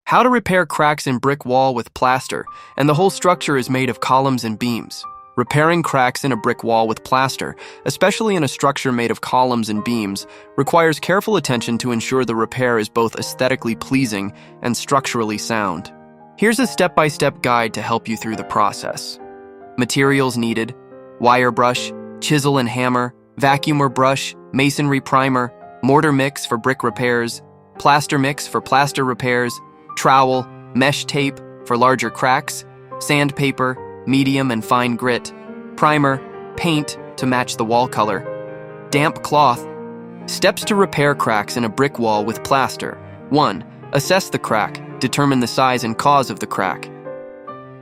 How to repair cracks in brick wall with plaster, and the whole structure is made of columns and beams. Repairing cracks in a brick wall with plaster, especially in a structure made of columns and beams, requires careful attention to ensure the repair is both aesthetically pleasing and structurally sound. Here's a step-by-step guide to help you through the process. Materials needed: wire brush, chisel and hammer, vacuum or brush, masonry primer, mortar mix for brick repairs, plaster mix for plaster repairs, trowel, mesh tape for larger cracks, sandpaper, medium and fine grit, primer, paint to match the wall color, damp cloth. Steps to repair cracks in a brick wall with plaster. 1. Assess the crack. Determine the size and cause of the crack.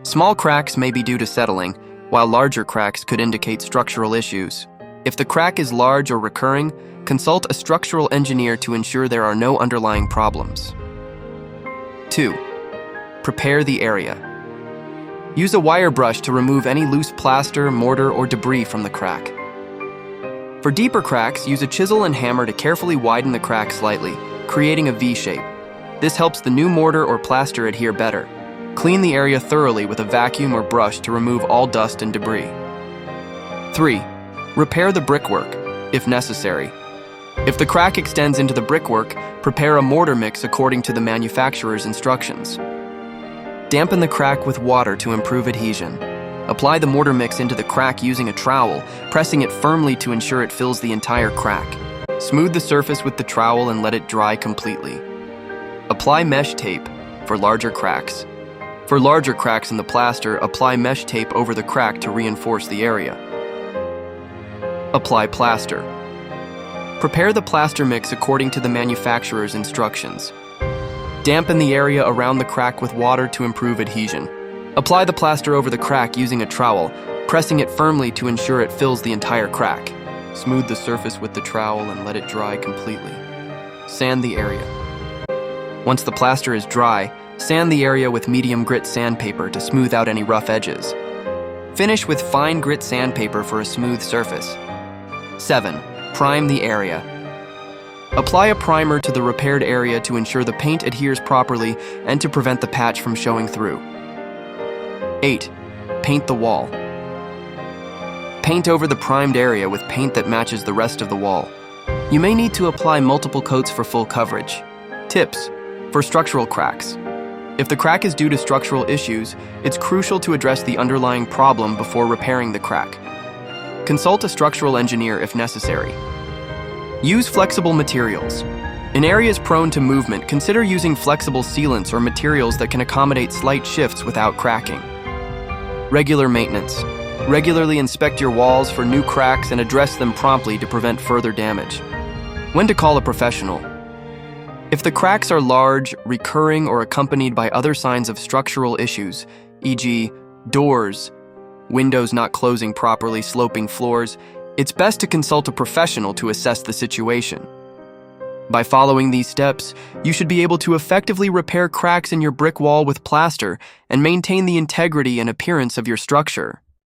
Small cracks may be due to settling, while larger cracks could indicate structural issues. If the crack is large or recurring, consult a structural engineer to ensure there are no underlying problems. 2. Prepare the area. Use a wire brush to remove any loose plaster, mortar, or debris from the crack. For deeper cracks, use a chisel and hammer to carefully widen the crack slightly, creating a V shape. This helps the new mortar or plaster adhere better. Clean the area thoroughly with a vacuum or brush to remove all dust and debris. 3. Repair the brickwork, if necessary. If the crack extends into the brickwork, prepare a mortar mix according to the manufacturer's instructions. Dampen the crack with water to improve adhesion. Apply the mortar mix into the crack using a trowel, pressing it firmly to ensure it fills the entire crack. Smooth the surface with the trowel and let it dry completely. Apply mesh tape for larger cracks. For larger cracks in the plaster, apply mesh tape over the crack to reinforce the area. Apply plaster. Prepare the plaster mix according to the manufacturer's instructions. Dampen the area around the crack with water to improve adhesion. Apply the plaster over the crack using a trowel, pressing it firmly to ensure it fills the entire crack. Smooth the surface with the trowel and let it dry completely. Sand the area. Once the plaster is dry, sand the area with medium grit sandpaper to smooth out any rough edges. Finish with fine grit sandpaper for a smooth surface. 7. Prime the area. Apply a primer to the repaired area to ensure the paint adheres properly and to prevent the patch from showing through. 8. Paint the wall. Paint over the primed area with paint that matches the rest of the wall. You may need to apply multiple coats for full coverage. Tips for structural cracks. If the crack is due to structural issues, it's crucial to address the underlying problem before repairing the crack. Consult a structural engineer if necessary. Use flexible materials. In areas prone to movement, consider using flexible sealants or materials that can accommodate slight shifts without cracking. Regular maintenance. Regularly inspect your walls for new cracks and address them promptly to prevent further damage. When to call a professional. If the cracks are large, recurring, or accompanied by other signs of structural issues, e.g., doors, windows not closing properly, sloping floors, it's best to consult a professional to assess the situation. By following these steps, you should be able to effectively repair cracks in your brick wall with plaster and maintain the integrity and appearance of your structure.